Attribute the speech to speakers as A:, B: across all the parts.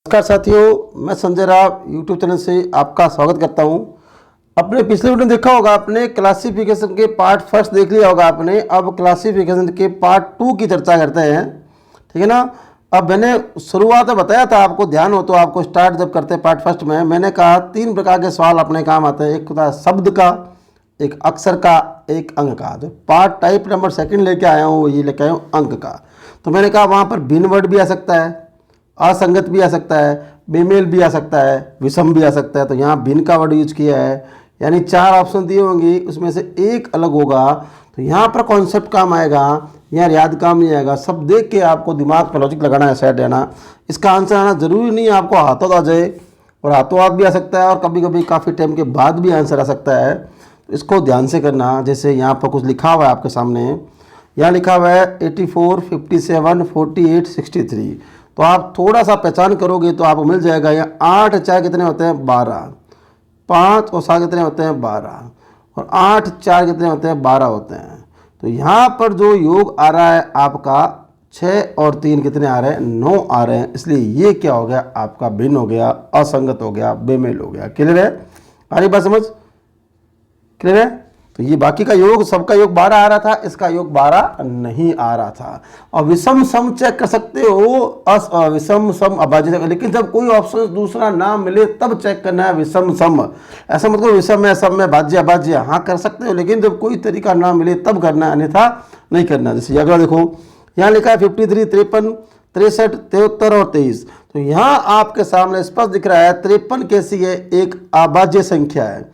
A: नमस्कार साथियों, मैं संजय राव यूट्यूब चैनल से आपका स्वागत करता हूं। अपने पिछले वीडियो में देखा होगा आपने, क्लासिफिकेशन के पार्ट फर्स्ट देख लिया होगा आपने। अब क्लासिफिकेशन के पार्ट 2 की चर्चा करते हैं, ठीक है ना। अब मैंने शुरुआत में बताया था, आपको ध्यान हो तो, आपको स्टार्ट जब करते पार्ट फर्स्ट में मैंने कहा 3 प्रकार के सवाल अपने काम आते हैं। एक होता है शब्द का, एक अक्षर का, एक अंक का। जो पार्ट टाइप नंबर 2 लेके आया हूँ, ये लेके आया हूँ अंक का। तो मैंने कहा वहाँ पर भिन्न वर्ड भी आ सकता है, असंगत भी आ सकता है, बेमेल भी आ सकता है, विषम भी आ सकता है। तो यहाँ भिन्न का वर्ड यूज किया है, यानी 4 ऑप्शन दिए होंगे, उसमें से एक अलग होगा। तो यहाँ पर कॉन्सेप्ट काम आएगा, यहाँ याद काम नहीं आएगा। सब देख के आपको दिमाग पर लॉजिक लगाना है, सेट रहना। इसका आंसर आना जरूरी नहीं है आपको हाथों आ जाए, और हाथों हाथ भी आ सकता है, और कभी कभी काफ़ी टाइम के बाद भी आंसर आ सकता है। तो इसको ध्यान से करना। जैसे यहाँ पर कुछ लिखा हुआ है आपके सामने, यहाँ लिखा हुआ है 84, 57, 48, 63। तो आप थोड़ा सा पहचान करोगे तो आपको मिल जाएगा। यहाँ 8 4 कितने होते हैं? 12। 5 और 7 कितने होते हैं? 12। और 8 4 कितने होते हैं? 12 होते हैं। तो यहाँ पर जो योग आ रहा है आपका 6 और 3 कितने आ रहे हैं? 9 आ रहे हैं। इसलिए ये क्या हो गया आपका? भिन्न हो गया, असंगत हो गया, बेमेल हो गया। क्लियर है? आ रही बात समझ? क्लियर है? तो ये बाकी का योग, सबका योग 12 आ रहा था, इसका योग 12 नहीं आ रहा था। और विषम सम चेक कर सकते हो, विषम सम अभाज्य, लेकिन जब कोई ऑप्शन दूसरा ना मिले तब चेक करना है विषम सम। ऐसा मतलब विषम है, सम में, भाज्य अभाज्य, हाँ कर सकते हो, लेकिन जब कोई तरीका ना मिले तब करना है, अन्यथा नहीं करना। जैसे अगला देखो, यहाँ लिखा है 53, 53, 63, 73 और 23। तो यहाँ आपके सामने स्पष्ट दिख रहा है 53 कैसी है? एक अभाज्य संख्या है।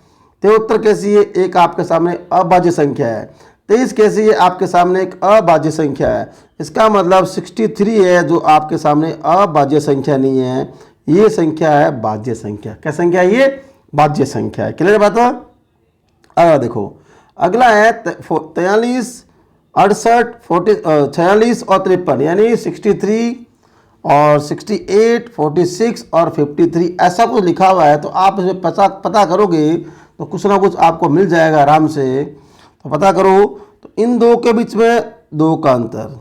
A: 73 कैसी है? एक आपके सामने अभाज्य संख्या है। 23 कैसी है? आपके सामने एक अभाज्य संख्या है। इसका मतलब 63 है जो आपके सामने अभाज्य संख्या नहीं है, ये संख्या है भाज्य संख्या। क्या संख्या है ये? भाज्य संख्या है। क्लियर बात है? अगला देखो, अगला है 43, 68, 46 और 53, यानी 63 और 68, 46 और 53 ऐसा कुछ लिखा हुआ है। तो आप इसमें पता करोगे तो कुछ ना कुछ आपको मिल जाएगा आराम से। तो पता करो, तो इन दो के बीच में 2 का अंतर,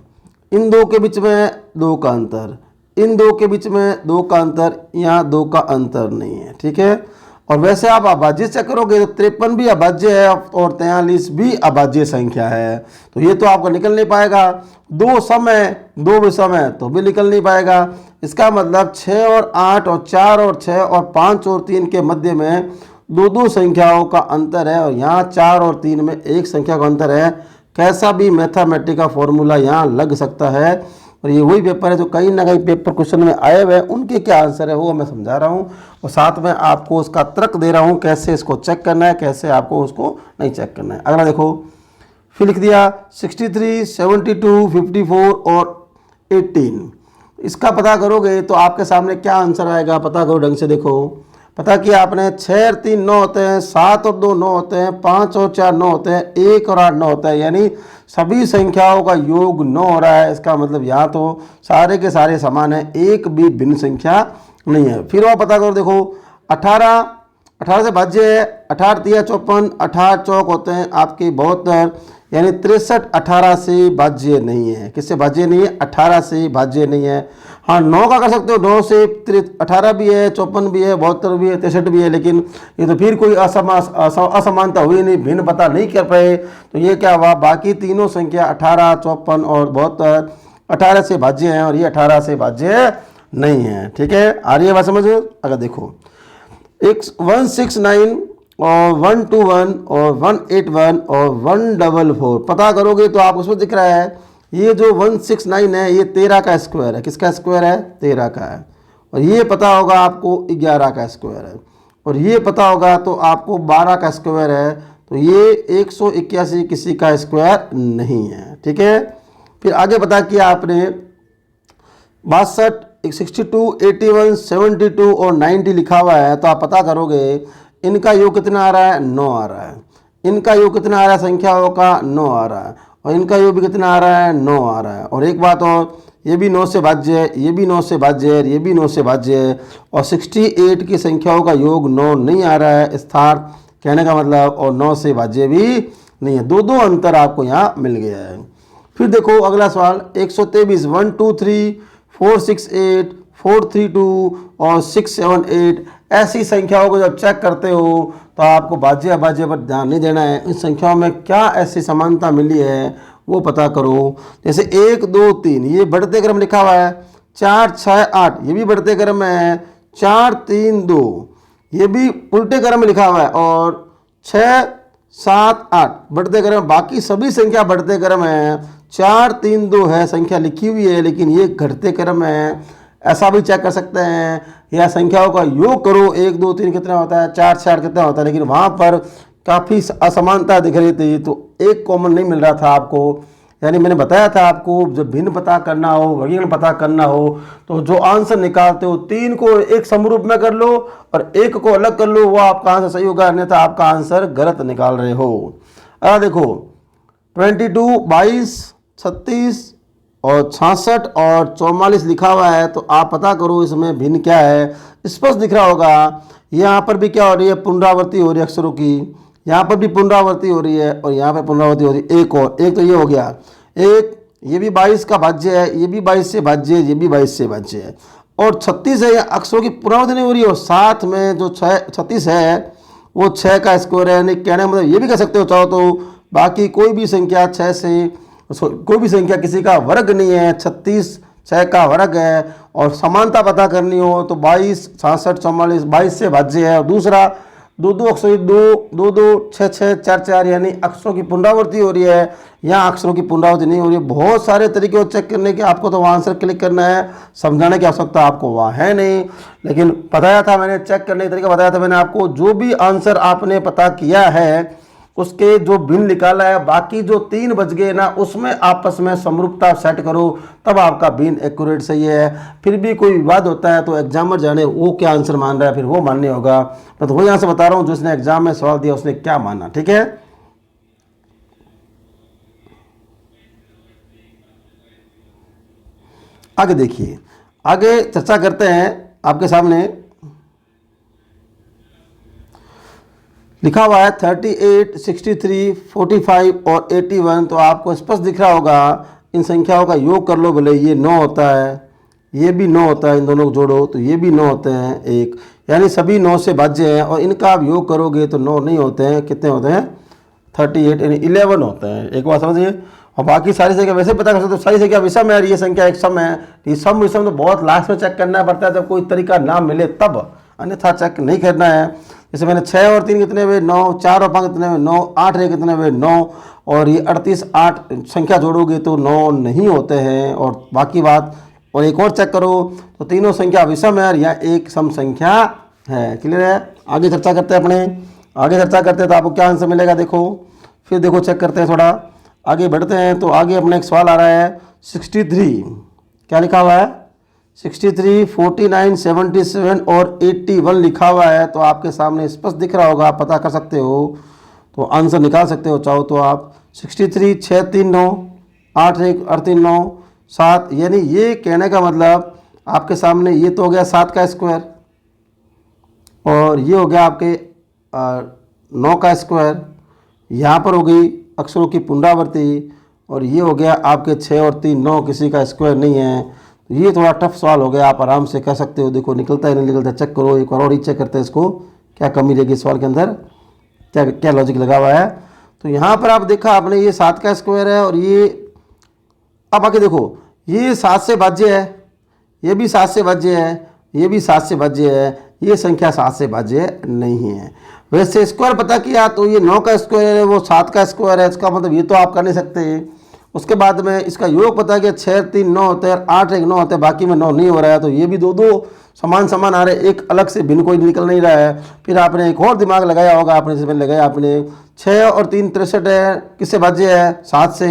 A: इन दो के बीच में 2 का अंतर, इन दो के बीच में 2 का अंतर, यहाँ 2 का अंतर नहीं है, ठीक है। और वैसे आप अभाज्य से करोगे तो 53 भी अभाज्य है और 43 भी अभाज्य संख्या है। तो ये तो आपको निकल नहीं पाएगा। 2 सम है, 2 विषम है, तो भी निकल नहीं पाएगा। इसका मतलब 6 और 8 और 4 और 6 और 5 और 3 के मध्य में 2 संख्याओं का अंतर है, और यहाँ 4 और 3 में एक संख्या का अंतर है। कैसा भी मैथमेटिक का फॉर्मूला यहाँ लग सकता है। और ये वही पेपर है जो कहीं ना कहीं पेपर क्वेश्चन में आए हुए हैं, उनके क्या आंसर है वो मैं समझा रहा हूँ, और साथ में आपको उसका तर्क दे रहा हूँ कैसे इसको चेक करना है, कैसे आपको उसको नहीं चेक करना है। अगला देखो, फिर लिख दिया 63, 72, 54 और 18। इसका पता करोगे तो आपके सामने क्या आंसर आएगा, पता करो ढंग से। देखो, पता किया आपने, 6 और 3 9 होते हैं, 7 और 2 9 होते हैं, 5 और 4 9 होते हैं, 1 और 8 9 होता है, यानी सभी संख्याओं का योग 9 हो रहा है। इसका मतलब यहाँ तो सारे के सारे समान है, एक भी भिन्न संख्या नहीं है। फिर वो पता करो, देखो 18 से भाज्य है, 18 3 54, 18 चौक होते हैं आपके 72, यानी 63 18 से भाज्य नहीं है। किससे भाज्य नहीं है? 18 से भाज्य नहीं है। हाँ 9 का कर सकते हो, 9 से 18 भी है, 54 भी है, 72 भी है, 63 भी है, लेकिन ये तो फिर कोई असमानता हुई नहीं, भिन्न पता नहीं कर पाए। तो ये क्या हुआ? बाकी तीनों संख्या 18, 54 और 72 18 से भाज्य हैं, और ये 18 से भाज्य नहीं है। ठीक है, आ रही है बात समझ? अगर देखो 169 और 121 और 181 और 144 पता करोगे तो आप उसमें दिख रहा है, ये जो 169 है ये 13 का स्क्वायर है। किसका स्क्वायर है? 13 का है। और ये पता होगा आपको 11 का स्क्वायर है, और ये पता होगा तो आपको 12 का स्क्वायर है। तो ये 181 किसी का स्क्वायर नहीं है। ठीक है, फिर आगे पता किया आपने 62, 62, 81, 72 और 90 लिखा हुआ है। तो आप पता करोगे इनका योग कितना आ रहा है? 9 आ रहा है। इनका योग कितना आ रहा है? संख्याओं का 9 आ रहा है, और इनका योग भी कितना आ रहा है? 9 आ रहा है। और एक बात और, ये भी 9 से भाज्य है, ये भी 9 से भाज्य है, ये भी 9 से भाज्य है, और 68 की संख्याओं का योग 9 नहीं आ रहा है स्थान कहने का मतलब, और 9 से भाज्य भी नहीं है। 2 अंतर आपको यहाँ मिल गया है। फिर देखो अगला सवाल 123, 1 2 3 4 6 8 432 और 678 ऐसी संख्याओं को जब चेक करते हो तो आपको बाजे अबाजे पर ध्यान नहीं देना है। इन संख्याओं में क्या ऐसी समानता मिली है वो पता करो। जैसे 1 2 3 ये बढ़ते क्रम लिखा हुआ है, 4 6 8 ये भी बढ़ते क्रम में है, 4 3 2 ये भी उल्टे क्रम में लिखा हुआ है, और 6 7 8 बढ़ते क्रम। बाकी सभी संख्या बढ़ते क्रम है, 4 3 2 है संख्या लिखी हुई है लेकिन ये घटते क्रम है। ऐसा भी चेक कर सकते हैं, या संख्याओं का योग करो 1 2 3 कितना होता है, 4 6 8 कितना होता है, लेकिन वहाँ पर काफ़ी असमानता दिख रही थी तो एक कॉमन नहीं मिल रहा था आपको। यानी मैंने बताया था आपको जब भिन्न पता करना हो, वर्गीकरण पता करना हो, तो जो आंसर निकालते हो 3 को एक समरूप में कर लो और 1 को अलग कर लो, वो आपका आंसर सही होगा, अन्यथा आपका आंसर गलत निकाल रहे हो। देखो 22 22 36 और 66 और 44 लिखा हुआ है, तो आप पता करो इसमें भिन्न क्या है। स्पष्ट दिख रहा होगा, यहाँ पर भी क्या हो रही है, पुनरावृत्ति हो रही है अक्षरों की, यहाँ पर भी पुनरावृत्ति हो रही है और यहाँ पर पुनरावृत्ति हो रही है। एक और एक तो ये हो गया, एक ये भी 22 का भाज्य है, ये भी 22 से भाज्य है, ये भी 22 से भाज्य है, और 36 है, अक्षरों की पुनरावृत्ति नहीं हो रही है। और साथ में जो 36 है वो 6 का स्क्वायर है, यानी कहने का मतलब ये भी कह सकते हो चाहो तो बाकी कोई भी संख्या 6 से, कोई भी संख्या किसी का वर्ग नहीं है, 36 6 का वर्ग है। और समानता पता करनी हो तो 22 66 44 22 से भाज्य है। और दूसरा 2 2 अक्षरों की 2 2 2 6 6 4 4 यानी अक्षरों की पुनरावृत्ति हो रही है, यहाँ अक्षरों की पुनरावृत्ति नहीं हो रही है। बहुत सारे तरीके हो चेक करने के, आपको तो वहाँ आंसर क्लिक करना है, समझाने की आवश्यकता आपको वहाँ है नहीं। लेकिन बताया था मैंने, चेक करने का तरीका बताया था मैंने आपको। जो भी आंसर आपने पता किया है उसके जो भिन्न निकाला है, बाकी जो 3 बच गए ना उसमें आपस में समरूपता सेट करो, तब आपका भिन्न एक्यूरेट सही है। फिर भी कोई विवाद होता है तो एग्जामर जाने वो क्या आंसर मान रहा है, फिर वो मानने होगा। मैं तो वो यहाँ से बता रहा हूँ जिसने एग्जाम में सवाल दिया उसने क्या माना, ठीक है। आगे देखिए, आगे चर्चा करते हैं। आपके सामने लिखा हुआ है 38 63 45 और 81, तो आपको स्पष्ट दिख रहा होगा। इन संख्याओं का योग कर लो, भले ये 9 होता है, ये भी 9 होता है, इन दोनों को जोड़ो तो ये भी 9 होते हैं एक, यानी सभी 9 से भाज्य हैं। और इनका आप योग करोगे तो 9 नहीं होते हैं, कितने होते हैं 38 यानी 11 होते हैं। एक बात समझिए। और बाकी सारी संख्या वैसे पता कर सकते हो, सारी संख्या विषम है, ये संख्या एक सम है। ये सम विषम तो बहुत लास्ट में चेक करना पड़ता है, जब कोई तरीका ना मिले तब, अन्यथा चेक नहीं करना है। जैसे मैंने 6 और 3 कितने हुए 9, 4 और 5 कितने हुए 9, 8 और 1 कितने हुए 9, और ये 38 8 संख्या जोड़ोगे तो 9 नहीं होते हैं। और बाकी बात, और एक और चेक करो तो तीनों संख्या विषम है, या एक सम संख्या है। क्लियर है। आगे चर्चा करते हैं आगे चर्चा करते हैं तो आपको क्या आंसर मिलेगा देखो। फिर देखो चेक करते हैं, थोड़ा आगे बढ़ते हैं। तो आगे अपने एक सवाल आ रहा है 63, क्या लिखा हुआ है 63 49 77 और 81 लिखा हुआ है। तो आपके सामने स्पष्ट दिख रहा होगा, आप पता कर सकते हो, तो आंसर निकाल सकते हो चाहो तो आप। 63 6 3 9 8 1 8 3 9 7, यानी ये कहने का मतलब आपके सामने ये तो हो गया 7 का स्क्वायर, और ये हो गया आपके 9 का स्क्वायर, यहाँ पर हो गई अक्षरों की पुनरावृत्ति, और ये हो गया आपके 6 और 3 9 किसी का स्क्वायर नहीं है। तो ये थोड़ा टफ सवाल हो गया, आप आराम से कह सकते हो। देखो निकलता है नहीं निकलता, चेक करो एक बार और ही चेक करते हैं इसको, क्या कमी रहेगी सवाल के अंदर, क्या क्या लॉजिक लगा हुआ है। तो यहाँ पर आप देखा आपने ये 7 का स्क्वायर है, और ये अब आके देखो ये 7 से भाज्य है, ये भी 7 से भाज्य है, ये भी 7 से भाज्य है, ये संख्या 7 से भाज्य नहीं है। वैसे स्क्वायर पता किया तो ये 9 का स्क्वायर है, वो 7 का स्क्वायर है, इसका मतलब ये तो आप कर नहीं सकते। उसके बाद में इसका योग पता किया 6 3 9 होते हैं, 8 1 9 होते हैं, बाकी में 9 नहीं हो रहा है। तो ये भी दो समान समान आ रहे, एक अलग से भिन्न कोई निकल नहीं रहा है। फिर आपने एक और दिमाग लगाया होगा, आपने इसमें लगाया आपने 6 और 3 63 है, किससे भाज्य है 7 से,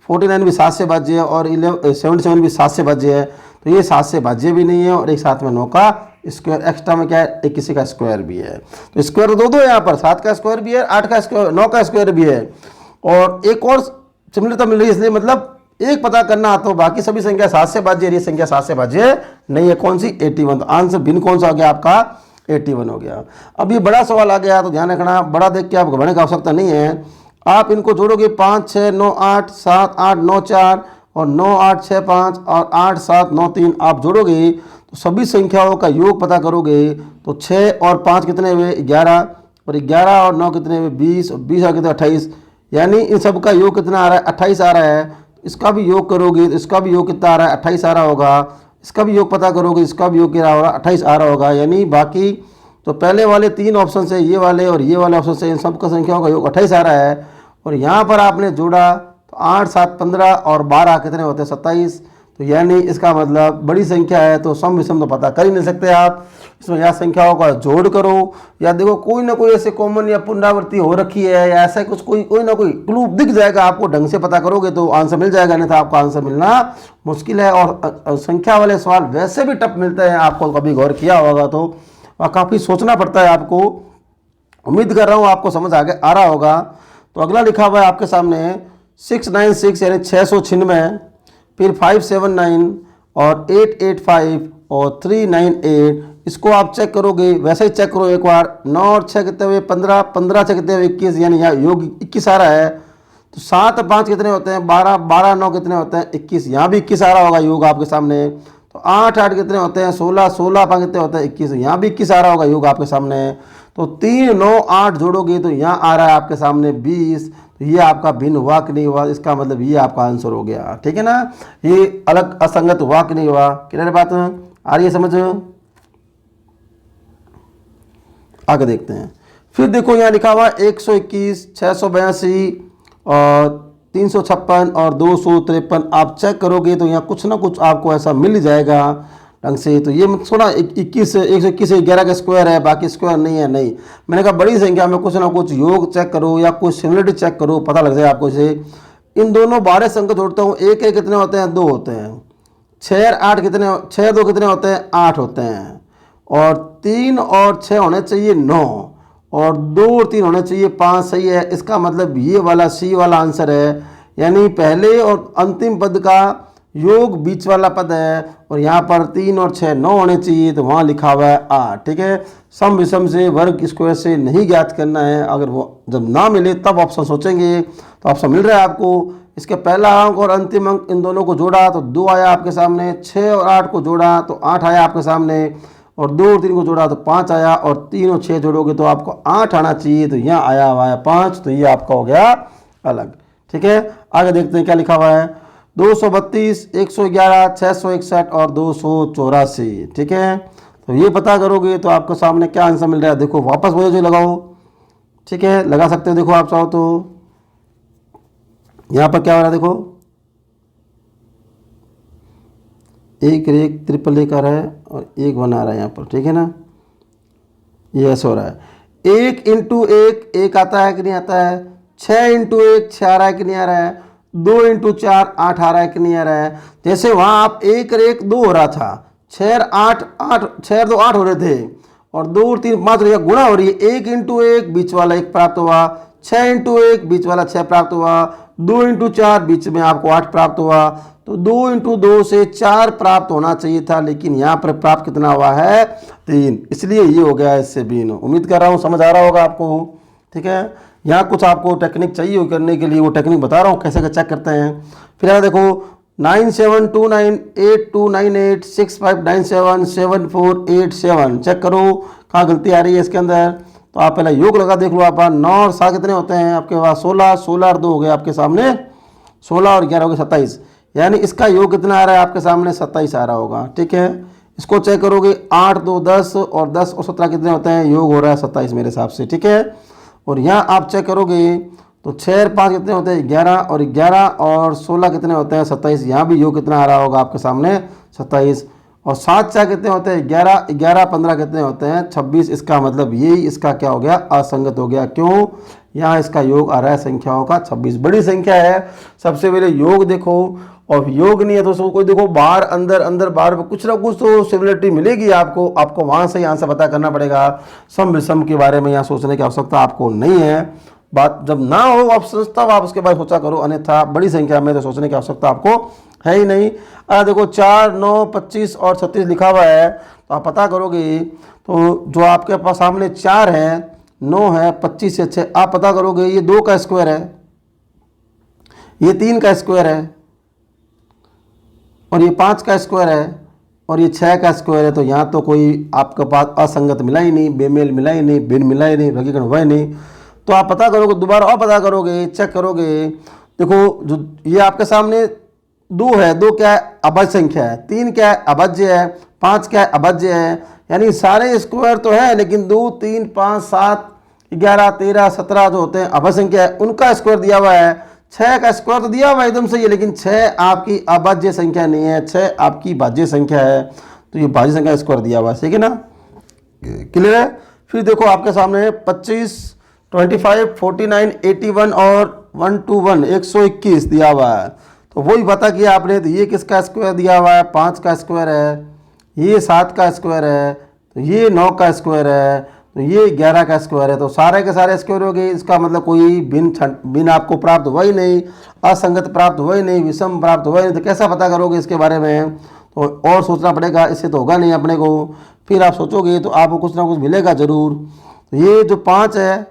A: 49 भी 7 से भाज्य है, और 77 भी 7 से भाज्य है। तो ये 7 से भाज्य भी नहीं है, और एक साथ में 9 का स्क्वायर एक्स्ट्रा में क्या है, एक किसी का स्क्वायर भी है। तो स्क्वायर दो है यहाँ पर, 7 का स्क्वायर भी है, 8 का स्क्वायर 9 का स्क्वायर भी है, और एक और सिमिलरता मिल रही है। इसलिए मतलब एक पता करना तो बाकी सभी संख्या 7 से भाज्य, ये संख्या 7 से भाज्य नहीं है, कौन सी 81। तो आंसर भिन्न कौन सा हो गया आपका 81 हो गया। अब ये बड़ा सवाल आ गया तो ध्यान रखना, बड़ा देख के आप घबराने की आवश्यकता नहीं है। आप इनको जोड़ोगे 5 6 9 8 7 8 9 4 और 9 8 6 5 और 8 7 9 3 आप जोड़ोगे तो सभी संख्याओं का योग पता करोगे तो 6 और 5 कितने हुए 11, और 11 और 9 कितने हुए 20, और 20 और कितने 28, यानी इन सब का योग कितना आ रहा है 28 आ रहा है। इसका भी योग करोगे तो इसका भी योग कितना आ रहा है 28 आ रहा होगा। इसका भी योग पता करोगे, इसका भी योग क्या होगा 28 आ रहा होगा। यानी बाकी तो पहले वाले 3 ऑप्शन से ये वाले और ये वाले ऑप्शन से इन सब का संख्याओं का योग 28 आ रहा है। और यहाँ पर आपने जोड़ा तो 8 7 15 और 12 कितने होते हैं 27। तो यानी इसका मतलब बड़ी संख्या है तो सम विषम तो पता कर ही नहीं सकते आप। इसमें या संख्याओं का जोड़ करो या देखो कोई ना कोई ऐसे कॉमन या पुनरावृत्ति हो रखी है या ऐसा कुछ कोई ना कोई क्लू दिख जाएगा आपको, ढंग से पता करोगे तो आंसर मिल जाएगा, नहीं तो आपका आंसर मिलना मुश्किल है। और संख्या वाले सवाल वैसे भी टफ मिलते हैं, आपको कभी गौर किया होगा तो काफ़ी सोचना पड़ता है आपको। उम्मीद कर रहा हूँ आपको समझ आ रहा होगा। तो अगला लिखा हुआ है आपके सामने 696 यानी 696, फिर 579 और 885 और 398। इसको आप चेक करोगे, वैसे ही चेक करो एक बार। 9 और 6 कितने हुए 15, 15 से कितने हुए 21, यानी यहाँ योग 21 आ रहा है। तो 7 और 5 कितने होते हैं 12, 12 9 कितने होते हैं 21, यहाँ भी 21 आ रहा होगा योग आपके सामने। तो 8 8 कितने होते हैं 16, 16 5 कितने होते हैं 21, यहाँ भी 21 आ रहा होगा योग आपके सामने। तो 3 9 8 जोड़ोगे तो यहाँ आ रहा है आपके सामने 20। तो ये आपका भिन्न हुआ कि नहीं हुआ, इसका मतलब ये आपका आंसर हो गया, ठीक है ना। ये अलग असंगत हुआ कि नहीं हुआ, क्लियर बात आ रही है समझ। आगे देखते हैं। फिर देखो यहाँ लिखा हुआ 121, 682 और 356 और 253। आप चेक करोगे तो यहाँ कुछ ना कुछ आपको ऐसा मिल जाएगा ढंग से। तो ये थोड़ा 21 121 11 का स्क्वायर है, बाकी स्क्वायर नहीं है। नहीं, मैंने कहा बड़ी संख्या में कुछ ना कुछ योग चेक करो या कुछ सिमिलरिटी चेक करो, पता लग जाए आपको। इसे इन दोनों 12 संख्या जोड़ता हूँ, एक एक कितने होते हैं 2 होते हैं, 6 और 8 कितने 6 2 कितने होते हैं 8 होते हैं, और 3 और 6 होने चाहिए 9, और 2 और 3 होने चाहिए 5। सही है, इसका मतलब ये वाला सी वाला आंसर है। यानी पहले और अंतिम पद का योग बीच वाला पद है, और यहाँ पर 3 और 6 9 होने चाहिए, तो वहाँ लिखा हुआ है 8, ठीक है। सम विषम से वर्ग स्क्वायर से नहीं ज्ञात करना है, अगर वो जब ना मिले तब ऑप्शन सोचेंगे। तो ऑप्शन मिल रहा है आपको। इसके पहला अंक और अंतिम अंक इन दोनों को जोड़ा तो 2 आया आपके सामने, 6 और 8 को जोड़ा तो 8 आया आपके सामने, और 2 और 3 को जोड़ा तो 5 आया, और 3 और 6 जोड़ोगे तो आपको 8 आना चाहिए, तो यहाँ आया हुआ है 5। तो ये आपका हो गया अलग, ठीक है। आगे देखते हैं क्या लिखा हुआ है। 232, 111, 661 और 284, ठीक है। तो ये पता करोगे तो आपको सामने क्या आंसर मिल रहा है। देखो वापस वही जो लगाओ, ठीक है, लगा सकते हो। देखो आप चाहो तो यहाँ पर क्या हो रहा है, देखो 1 1 ट्रिपल 1 आ रहा है और 1 1 आ रहा है यहाँ पर, ठीक है ना। ये ऐसा हो रहा है। 1 इंटू 1 1 आता है कि नहीं आता है, 6 इंटू 1 6 आ रहा है कि नहीं आ रहा है, 2 इंटू 4 8 आ रहा है कि नहीं आ रहा है। जैसे वहाँ आप 1 और 1 2 हो रहा था, 6 और 8 8 6 और 2 8 हो रहे थे, और 2 और 3 5 हो गुणा हो रही है। 1 इंटू 1 बीच वाला 1 प्राप्त हुआ, 6 इंटू 1 बीच वाला 6 प्राप्त हुआ, 2 इंटू 4 बीच में आपको 8 प्राप्त हुआ। तो 2 इंटू 2 से 4 प्राप्त होना चाहिए था, लेकिन यहाँ पर प्राप्त कितना हुआ है 3, इसलिए ये हो गया इससे भिन्न। उम्मीद कर रहा हूँ समझ आ रहा होगा आपको, ठीक है। यहाँ कुछ आपको टेक्निक चाहिए करने के लिए, वो टेक्निक बता रहा हूँ कैसे कैसे चेक करते हैं। फिर यहाँ देखो 9729829865977487 चेक करो कहाँ गलती आ रही है इसके अंदर। तो आप पहले योग लगा देख लो। आप 9 और 7 कितने होते हैं आपके पास 16, 16 और 2 हो गए आपके सामने 16 और 11 हो गए 27, यानी इसका योग कितना आ रहा है आपके सामने 27 आ रहा होगा, ठीक है। इसको चेक करोगे 8 2 10 और 10 और 17 कितने होते हैं, योग हो रहा है 27 मेरे हिसाब से, ठीक है। और यहाँ आप चेक करोगे तो 6 और 5 कितने होते हैं 11, और 11 और 16 कितने होते हैं 27, यहाँ भी योग कितना आ रहा होगा आपके सामने 27, और 7 4 कितने होते हैं 11, 11 15 कितने होते हैं 26। इसका मतलब यही इसका क्या हो गया असंगत हो गया। क्यों, यहाँ इसका योग आ रहा है संख्याओं का 26, बड़ी संख्या है। सबसे पहले योग देखो, और योग नहीं है तो उसको कोई देखो बाहर अंदर अंदर बाहर कुछ ना कुछ तो सिमिलरिटी मिलेगी आपको वहाँ से यहाँ से पता करना पड़ेगा। सम विषम के बारे में यहाँ सोचने की आवश्यकता आपको नहीं है। बात जब ना हो ऑप्शन तब आप उसके बाद सोचा करो, अन्यथा बड़ी संख्या में तो सोचने की आवश्यकता आपको है ही नहीं। देखो 4 9 25 और 36 लिखा हुआ है, तो आप पता करोगे तो जो आपके पास सामने 4 है 9 है 25 से 6, आप पता करोगे ये 2 का स्क्वायर है, ये 3 का स्क्वायर है, और ये 5 का स्क्वायर है, और ये 6 का स्क्वायर है, तो यहाँ तो कोई आपके पास असंगत मिला ही नहीं, बेमेल मिला ही नहीं, भिन्न मिला ही नहीं, वर्गीकरण हुआ ही नहीं। तो आप पता करोगे, दोबारा और पता करोगे, चेक करोगे। देखो जो ये आपके सामने 2 है, 2 क्या है, अभाज्य संख्या है, 3 क्या है, अभाज्य है, 5 क्या है, अभाज्य है। यानी सारे स्क्वायर तो है, लेकिन 2, 3, 5, 7, 11, 13, 17 जो होते हैं अभाज्य संख्या है, उनका स्क्वायर दिया हुआ है। 6 का स्क्वायर तो दिया हुआ है एकदम सही है, लेकिन 6 आपकी अभाज्य संख्या नहीं है, 6 आपकी भाज्य संख्या है। तो ये भाज्य संख्या स्क्वायर दिया हुआ है, ठीक है ना, क्लियर है। फिर देखो आपके सामने 25, 25, 49, 81 और 121, 121 दिया हुआ है। तो वही पता किया आपने, तो ये किसका स्क्वायर दिया हुआ है, 5 का स्क्वायर है, ये 7 का स्क्वायर है, तो ये 9 का स्क्वायर है, तो ये 11 का स्क्वायर है। तो सारे के सारे स्क्वायर हो गए, इसका मतलब कोई भिन्न आपको प्राप्त हुआ ही नहीं, असंगत प्राप्त हुआ ही नहीं, विषम प्राप्त हुआ ही नहीं। तो कैसा पता करोगे इसके बारे में, तो और सोचना पड़ेगा, इससे तो होगा नहीं अपने को। फिर आप सोचोगे तो आपको कुछ ना कुछ मिलेगा जरूर। तो ये जो 5 है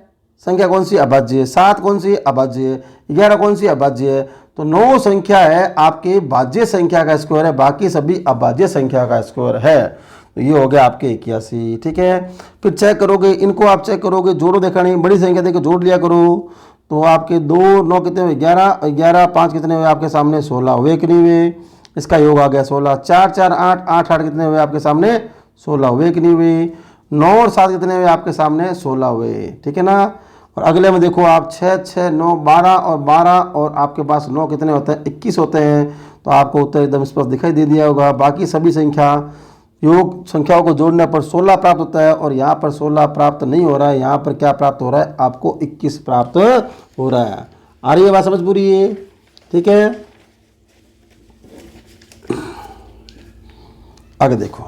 A: संख्या कौन सी, अभाज्य है, 7 कौन सी, अभाज्य है, 11 कौन सी, अभाज्य है। तो 9 संख्या है आपके भाज्य संख्या का स्क्वायर है, बाकी सभी अभाज्य संख्या का स्क्वायर है। तो ये हो गया आपके 81, ठीक है। फिर चेक करोगे, इनको आप चेक करोगे, जोड़ो, देखा नहीं, बड़ी संख्या देखो जोड़ लिया करो। तो आपके 2, 9 कितने हुए, 11, 11, 5 कितने हुए आपके सामने, 16 हुए कि नहीं हुए, इसका योग आ गया 16, 4, 4, 8, 8, 8 कितने हुए आपके सामने, 16 हुए कि नहीं हुए, 9 और 7 कितने हुए आपके सामने, 16 हुए, ठीक है ना। और अगले में देखो आप 6, 6, 9, 12 और 12 और आपके पास 9 कितने होते हैं, 21 होते हैं। तो आपको उत्तर एकदम स्पष्ट दिखाई दे दिया होगा। बाकी सभी संख्या योग संख्याओं को जोड़ने पर 16 प्राप्त होता है, और यहाँ पर 16 प्राप्त नहीं हो रहा है, यहाँ पर क्या प्राप्त हो रहा है, आपको 21 प्राप्त हो रहा है। आ रही है बात समझ पूरी है, ठीक है। आगे देखो,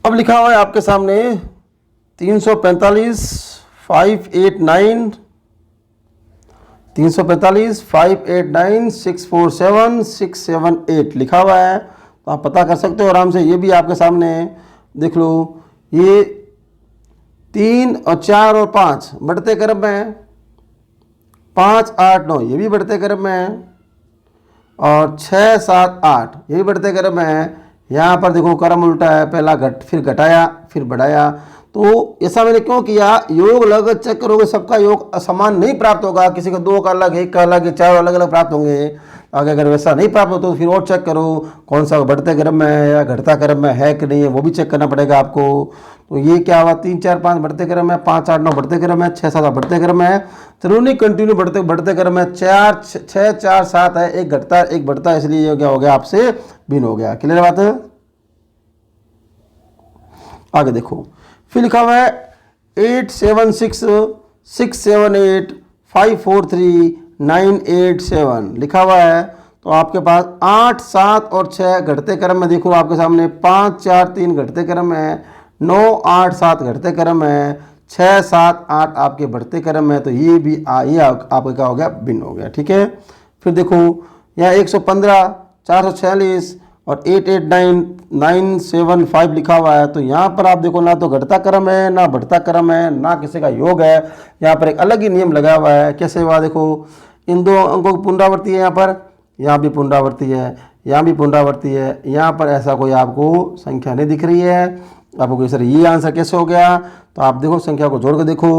A: अब लिखा हुआ है आपके सामने 345, 589, 345, 589, 647, 678 लिखा हुआ है। तो आप पता कर सकते हो आराम से, ये भी आपके सामने देख लो। ये 3 और 4 और 5 बढ़ते क्रम में है, 5, 8, 9 ये भी बढ़ते क्रम में है, और 6, 7, 8 ये भी बढ़ते क्रम में है। यहाँ पर देखो क्रम उल्टा है, पहला फिर घटाया फिर बढ़ाया। तो ऐसा मैंने क्यों किया, योग अलग चेक करोगे, सबका योग समान नहीं प्राप्त होगा, किसी का 2 का अलग, 1 का अलग, 4 अलग अलग प्राप्त होंगे। आगे अगर वैसा नहीं प्राप्त होता तो फिर और चेक करो कौन सा बढ़ते क्रम में है या घटता क्रम में है कि नहीं है, वो भी चेक करना पड़ेगा आपको। तो ये क्या हुआ, 3, 4, 5 बढ़ते क्रम है, 5, 8, 9 बढ़ते क्रम है, 6, 7 बढ़ते क्रम है, जरूर नहीं कंटिन्यू बढ़ते क्रम है। 4, 6, 4, 7 है, एक घटता एक बढ़ता, इसलिए ये क्या हो गया आपसे भिन्न हो गया। क्लियर बात है। आगे देखो, फिर लिखा हुआ है 876, 678, 543, 987 लिखा हुआ है। तो आपके पास 8, 7 और 6 घटते क्रम में, देखो आपके सामने 5, 4, 3 घटते क्रम है, 9, 8, 7 घटते क्रम है, 6, 7, 8 आपके बढ़ते क्रम है। तो ये भी ये आपका क्या हो गया, भिन्न हो गया, ठीक है। फिर देखो यहाँ 115, 446 और 889, 975 लिखा हुआ है। तो यहाँ पर आप देखो ना तो घटता क्रम है ना बढ़ता क्रम है ना किसी का योग है, यहाँ पर एक अलग ही नियम लगा हुआ है। कैसे हुआ, देखो इन 2 अंकों की पुनरावृत्ति है, यहाँ पर, यहाँ भी पुनरावृत्ति है, यहाँ भी पुनरावृत्ति है, यहाँ पर ऐसा कोई आपको संख्या नहीं दिख रही है। आपको सर ये आंसर कैसे हो गया, तो आप देखो संख्या को जोड़ के देखो,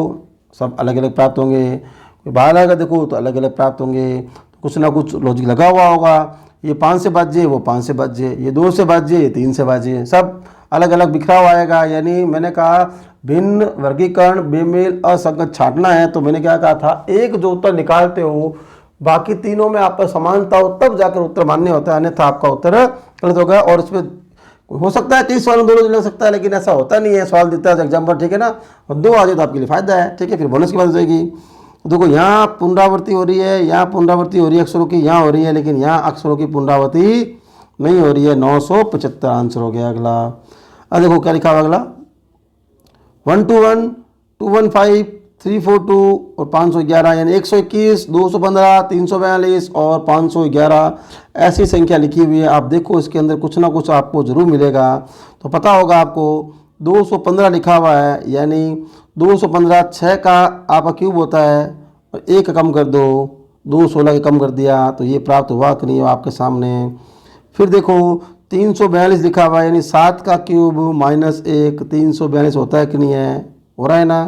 A: सब अलग अलग प्राप्त होंगे। कोई बाहर आएगा देखो तो अलग अलग प्राप्त होंगे, तो कुछ ना कुछ लॉजिक लगा हुआ होगा। ये 5 से भाज्य, वो 5 से भाज्य, ये 2 से भाज्य, ये 3 से भाज्य, सब अलग अलग बिखरा हुआ आएगा। यानी मैंने कहा भिन्न वर्गीकरण बेमेल असंगत छांटना है, तो मैंने क्या कहा था, एक जो उत्तर निकालते हो बाकी तीनों में आप पर समानता हो तब जाकर उत्तर मान्य होता है, अन्यथा आपका उत्तर गलत होगा। और इसमें हो सकता है 30 सवाल दोनों लग सकता है, लेकिन ऐसा होता नहीं है, सवाल देता है एग्जाम पर, ठीक है ना। और 2 आ जाए तो आपके लिए फायदा है, ठीक है। फिर बोनस की बात हो जाएगी। देखो यहाँ पुनरावृत्ति हो रही है, यहाँ पुनरावृत्ति हो रही है अक्षरों की, यहाँ हो रही है, लेकिन यहाँ अक्षरों की पुनरावृत्ति नहीं हो रही है। 975 आंसर हो गया। अगला अब देखो क्या लिखा हुआ, अगला 121, 215, 342 और 511, यानी 121, 215, 342 और 511 ऐसी संख्या लिखी हुई है। आप देखो इसके अंदर कुछ ना कुछ आपको जरूर मिलेगा। तो पता होगा आपको 215 लिखा हुआ है, यानी 215 6 का आपका क्यूब होता है, और 1 कम कर दो, 2 16 के कम कर दिया तो ये प्राप्त हुआ कि नहीं हुआ आपके सामने। फिर देखो 342 लिखा हुआ है, यानी 7 का क्यूब माइनस 1 342 होता है कि नहीं है, हो रहा है ना।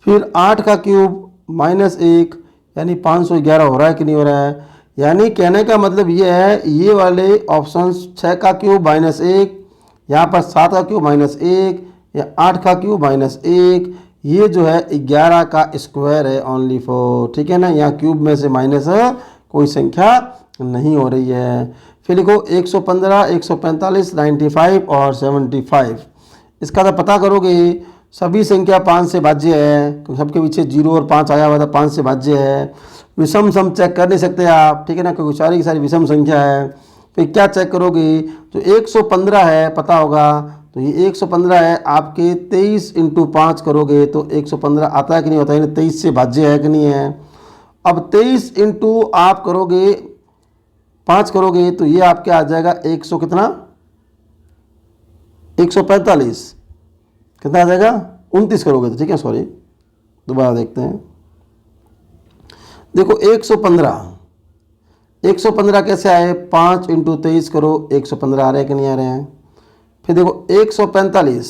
A: फिर 8 का क्यूब माइनस 1 यानी 511 हो रहा है कि नहीं हो रहा है। यानी कहने का मतलब ये है, ये वाले ऑप्शंस 6 का क्यूब माइनस 1, यहाँ पर 7 का क्यूब माइनस 1 या 8 का क्यूब माइनस 1, ये जो है 11 का स्क्वायर है ओनली फॉर, ठीक है ना। यहाँ क्यूब में से माइनस कोई संख्या नहीं हो रही है। फिर लिखो 115, 145, 95 और 75। इसका तो पता करोगे, सभी संख्या 5 से भाज्य है, क्योंकि सबके पीछे 0 और 5 आया हुआ था, 5 से भाज्य है। विषम सम चेक कर नहीं सकते आप, ठीक है ना, क्योंकि सारी की सारी विषम संख्या है। फिर क्या चेक करोगे, तो 115 है, पता होगा, तो ये 115 है आपके 23 × 5 करोगे तो 115 आता है कि नहीं होता है, 23 से भाज्य है कि नहीं है। अब 23 × आप करोगे 5 करोगे तो ये आपके आ जाएगा 100 कितना, 145, कितना आ जाएगा 29 करोगे तो, ठीक है, सॉरी दोबारा देखते हैं। देखो 115 कैसे आए, 5 × 23 करो 115 आ रहे हैं कि नहीं आ रहे हैं। फिर देखो 145,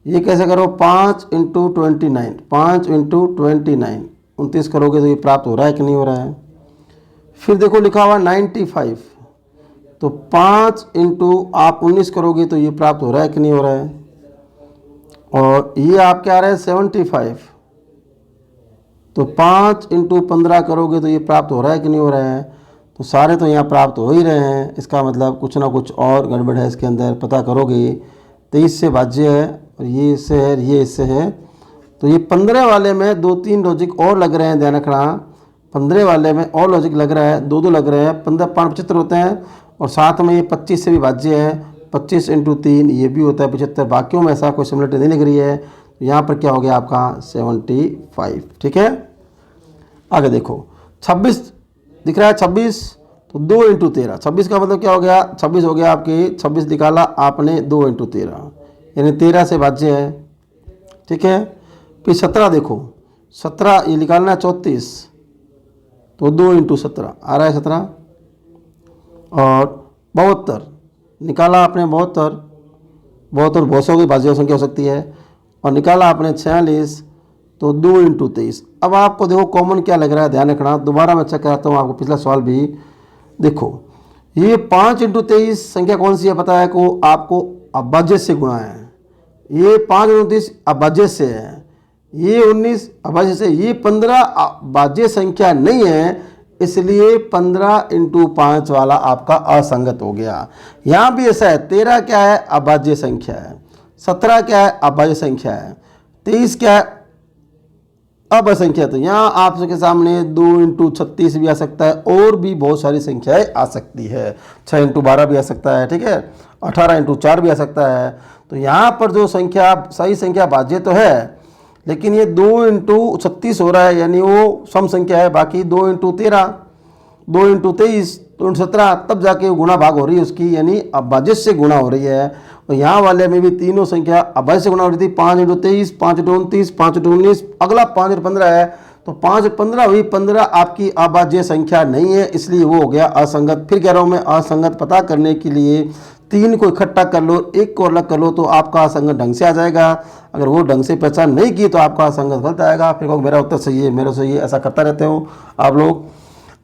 A: ये कैसे करो, 5 × 29, 5 × 29 29 करोगे तो ये प्राप्त हो रहा है कि नहीं हो रहा है। फिर देखो लिखा हुआ 95, तो 5 × आप 19 करोगे तो ये प्राप्त हो रहा है कि नहीं हो रहा है। और ये आपके आ रहा है 75, तो 5 × 15 करोगे तो ये प्राप्त हो रहा है कि नहीं हो रहा है। तो सारे तो यहाँ प्राप्त हो ही रहे हैं, इसका मतलब कुछ ना कुछ और गड़बड़ है इसके अंदर, पता करोगे। 23 से भाज्य है और ये इससे है, ये इससे है, तो ये 15 वाले में 2-3 लॉजिक और लग रहे हैं, ध्यान रखना। 15 वाले में और लॉजिक लग रहा है, 2-2 लग रहे हैं। 15 5 75 होते हैं और साथ में ये 25 से भी भाज्य है, 25 × 3 ये भी होता है 75। बाकियों में ऐसा कोई सिमिलरिटी नहीं लग रही है, तो यहाँ पर क्या हो गया आपका 75, ठीक है। आगे देखो 26 दिख रहा है, 26, तो 2 × 13, 26 का मतलब क्या हो गया, 26 हो गया आपके, 26 निकाला आपने 2 × 13 यानी 13 से भाज्य है, ठीक है। फिर 17 देखो, 17 ये निकालना है 34, तो 2 × 17 आ रहा है 17। और 72 निकाला आपने, 72 बहुत सौ की भाज्य संख्या हो सकती है, और निकाला आपने 46, तो 2 × 23। अब आपको देखो कॉमन क्या लग रहा है, ध्यान रखना, दोबारा मैं चेक कराता हूँ आपको पिछला सवाल भी। देखो ये 5 × 23 संख्या कौन सी है पता है को, आपको अभाज्य से गुणा है। ये 5 × 23 अभाज्य से है, ये 19 अभाज्य से, ये 15 भाज्य संख्या नहीं है, इसलिए 15 × 5 वाला आपका असंगत हो गया। यहाँ भी ऐसा है, 13 क्या है अभाज्य संख्या है, 17 क्या है अभाज्य संख्या है, 23 क्या है अब असंख्या। तो यहाँ आपके सामने 2 × 36 भी आ सकता है, और भी बहुत सारी संख्याएं आ सकती है, 6 × 12 भी आ सकता है, ठीक है, 18 × 4 भी आ सकता है। तो यहाँ पर जो संख्या सही संख्या भाज्य तो है, लेकिन ये 2 × 36 हो रहा है, यानी वो सम संख्या है। बाकी 2 × 13, 2 × 23, 2 × 17, तब जाके गुणा भाग हो रही है उसकी, यानी अभाज्य से गुणा हो रही है। और यहाँ वाले में भी तीनों संख्या अभाज्य से गुणा हो रही थी, 5 × 23, 5 × 29, 5 × 19, अगला 5 × 15 है, तो 5 × 15 हुई, 15 आपकी अभाज्य संख्या नहीं है, इसलिए वो हो गया असंगत। फिर कह रहा हूँ मैं, असंगत पता करने के लिए 3 को इकट्ठा कर लो, 1 को अलग कर लो, तो आपका असंगत ढंग से आ जाएगा। अगर वो ढंग से पहचान नहीं की तो आपका असंगत गलत आएगा। फिर कहो मेरा उत्तर सही है, मेरा सही है, ऐसा करता रहते हो आप लोग।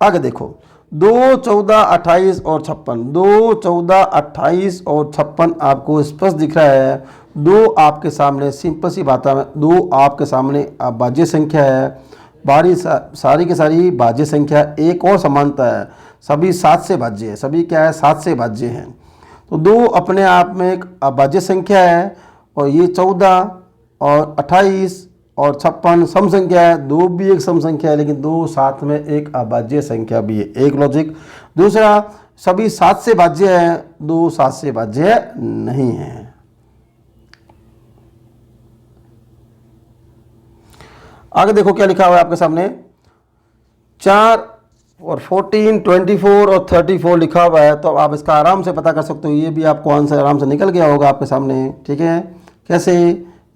A: आगे देखो 2, 14, 28 और 56, 2, 14, 28 और 56 आपको स्पष्ट दिख रहा है। 2 आपके सामने सिंपल सी बात है, 2 आपके सामने भाज्य संख्या है, सारी की सारी भाज्य संख्या। एक और समानता है, सभी 7 से भाज्य है, सभी क्या है 7 से भाज्य हैं। तो 2 अपने आप में एक अभाज्य संख्या है, और ये 14 और 28 और 56 सम संख्या है। 2 भी एक सम संख्या है, लेकिन 2 साथ में एक अभाज्य संख्या भी है, एक लॉजिक। दूसरा, सभी 7 से भाज्य है, 2 7 से भाज्य नहीं है। आगे देखो क्या लिखा हुआ है आपके सामने, 4 और 14, 24 और 34 लिखा हुआ है, तो आप इसका आराम से पता कर सकते हो। ये भी आपको आंसर आराम से निकल गया होगा आपके सामने, ठीक है। कैसे,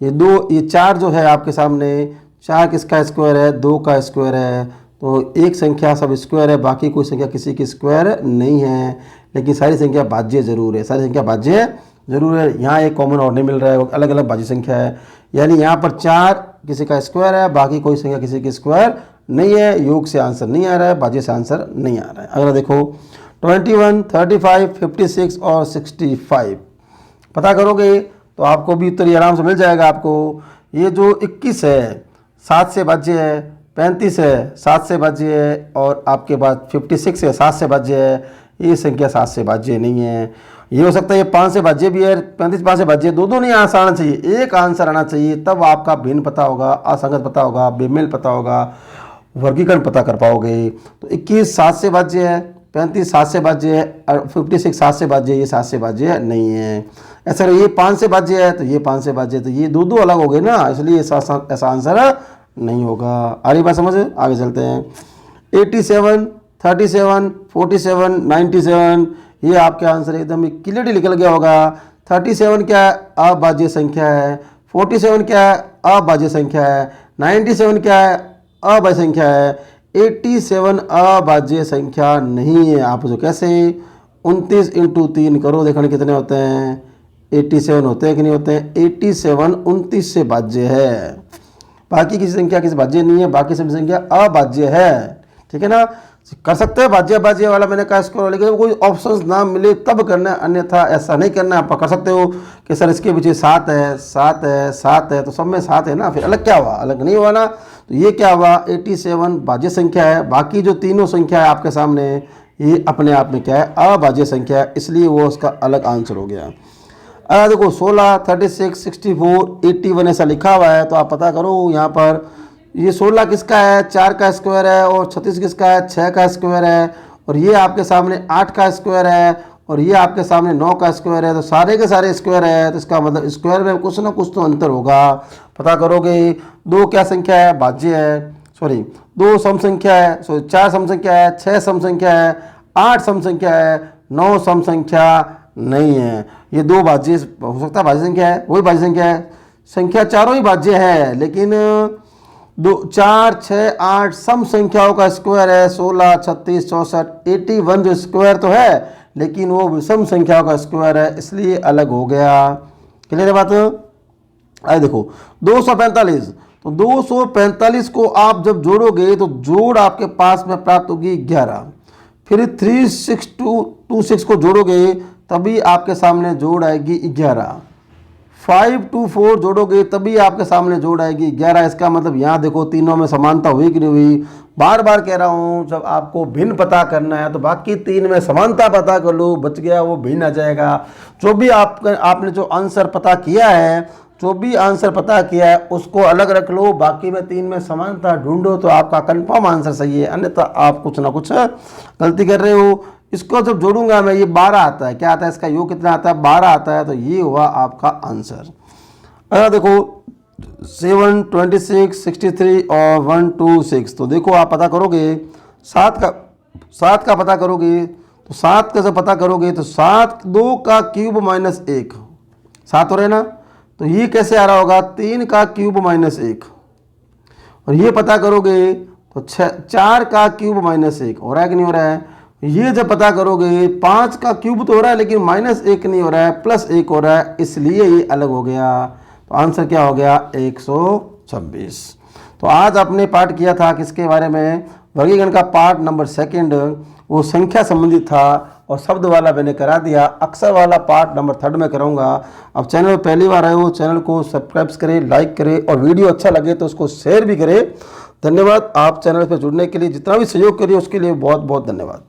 A: ये 4 जो है आपके सामने 4 किसका स्क्वायर है, 2 का स्क्वायर है। तो एक संख्या सब स्क्वायर है, बाकी कोई संख्या किसी की स्क्वायर नहीं है, लेकिन सारी संख्या भाज्य जरूर है, सारी संख्या भाज्य जरूर है। यहाँ एक कॉमन और नहीं मिल रहा है, अलग अलग भाज्य संख्या है, यानी यहाँ पर 4 किसी का स्क्वायर है, बाकी कोई संख्या किसी की स्क्वायर नहीं है। योग से आंसर नहीं आ रहा है, भाज्य से आंसर नहीं आ रहा है। अगला देखो 21, 35, 56 और 65 पता करोगे तो आपको भी उत्तर आराम से मिल जाएगा आपको। ये जो 21 है 7 से भाज्य है, 35 है 7 से भाज्य है, और आपके पास 56 है 7 से भाज्य है। ये संख्या 7 से भाज्य नहीं है। ये हो सकता है ये 5 से भाज्य भी है, 35 5 से भाज्य, दो नहीं आंसर आना चाहिए, एक आंसर आना चाहिए, तब आपका भिन्न पता होगा, असंगत पता होगा, बेमेल पता होगा, वर्गीकरण पता कर पाओगे। तो 21 7 से भाज्य है, 35 7 से भाज्य है, और 56 7 से भाज्य है, ये 7 से भाज्य नहीं है। ऐसा ये 5 से भाज्य है तो ये 5 से भाज्य है, तो ये दो अलग हो गए ना, इसलिए ऐसा आंसर नहीं होगा। आगे बात समझ, आगे चलते हैं। 87, 37, 47, 97 ये आपके आंसर एकदम क्लियरली निकल गया होगा। 37 क्या है, अभाज्य संख्या है। 47 क्या है, अभाज्य संख्या है। 97 क्या है, अभाज्य संख्या है। 87 अभाज्य संख्या नहीं है। आप जो कैसे 29 × 3 करो, देखने कितने होते हैं, 87 होते हैं कि नहीं होते हैं। 87 29 से भाज्य है, बाकी किसी संख्या किसी भाज्य नहीं है, बाकी सभी संख्या अभाज्य है। ठीक है ना, कर सकते हैं भाज्य भाज्य वाला मैंने कहा इसको, लेकिन कोई ऑप्शंस ना मिले तब करना है, अन्यथा ऐसा नहीं करना है। आप कर सकते हो कि सर इसके पीछे 7 है 7 है 7 है, तो सब में 7 है ना, फिर अलग क्या हुआ, अलग नहीं हुआ ना। तो ये क्या हुआ, 87 भाज्य संख्या है, बाकी जो तीनों संख्या है आपके सामने ये अपने आप में क्या है, अभाज्य संख्या है, इसलिए वो उसका अलग आंसर हो गया। देखो 16, 36, 64, 81 ऐसा लिखा हुआ है, तो आप पता करो यहाँ पर ये 16 किसका है, 4 का स्क्वायर है, और 36 किसका है, 6 का स्क्वायर है, और ये आपके सामने 8 का स्क्वायर है, और ये आपके सामने 9 का स्क्वायर है। तो सारे के सारे स्क्वायर है, तो इसका मतलब स्क्वायर में कुछ ना कुछ तो अंतर होगा। पता करोगे 2 क्या संख्या है, भाज्य है, सॉरी 2 सम संख्या है, सॉरी 4 सम संख्या है, 6 सम संख्या है, 8 सम संख्या है, 9 सम संख्या नहीं है। ये 2 भाज्य हो सकता है, भाज्य संख्या है, वही भाज्य संख्या है, संख्या चारों ही भाज्य है, लेकिन 2 4 6 8 सम संख्याओं का स्क्वायर है। 16 36 64 81 जो स्क्वायर तो है, लेकिन वो विषम संख्याओं का स्क्वायर है, इसलिए अलग हो गया। क्लियर है बात। आए देखो 245, तो 245 को आप जब जोड़ोगे तो जोड़ आपके पास में प्राप्त होगी 11। फिर 3626 को जोड़ोगे तभी आपके सामने जोड़ आएगी 11। 524 जोड़ोगे तभी आपके सामने जोड़ आएगी 11। इसका मतलब यहाँ देखो तीनों में समानता हुई कि नहीं हुई। बार बार कह रहा हूँ, जब आपको भिन्न पता करना है तो बाकी 3 में समानता पता कर लो, बच गया वो भिन्न आ जाएगा। जो भी आपने जो आंसर पता किया है, जो भी आंसर पता किया है उसको अलग रख लो, बाकी में 3 में समानता ढूंढो तो आपका कंफर्म आंसर सही है, अन्यथा आप कुछ ना कुछ गलती कर रहे हो। इसको जब जोड़ूंगा मैं, ये 12 आता है, क्या आता है इसका योग कितना आता है, 12 आता है, तो ये हुआ आपका आंसर। अगर देखो 7 26 63 और 126, तो देखो आप पता करोगे 7 का पता करोगे, तो 7 का जब पता करोगे तो 7 2 का क्यूब माइनस 1 7 हो रहा है ना, तो ये कैसे आ रहा होगा, 3 का क्यूब माइनस 1, और ये पता करोगे तो 4 का क्यूब माइनस 1 हो रहा है कि नहीं हो रहा है। ये जब पता करोगे 5 का क्यूब तो हो रहा है, लेकिन माइनस 1 नहीं हो रहा है, प्लस 1 हो रहा है, इसलिए ये अलग हो गया। तो आंसर क्या हो गया, 126। तो आज आपने पाठ किया था किसके बारे में, वर्गीकरण का पार्ट नंबर 2, वो संख्या संबंधित था, और शब्द वाला मैंने करा दिया। अक्षर वाला पार्ट नंबर 3 में कराऊंगा। अब चैनल पर पहली बार आए हो, चैनल को सब्सक्राइब करें, लाइक करें, और वीडियो अच्छा लगे तो उसको शेयर भी करें। धन्यवाद। आप चैनल पर जुड़ने के लिए जितना भी सहयोग करिए उसके लिए बहुत बहुत धन्यवाद।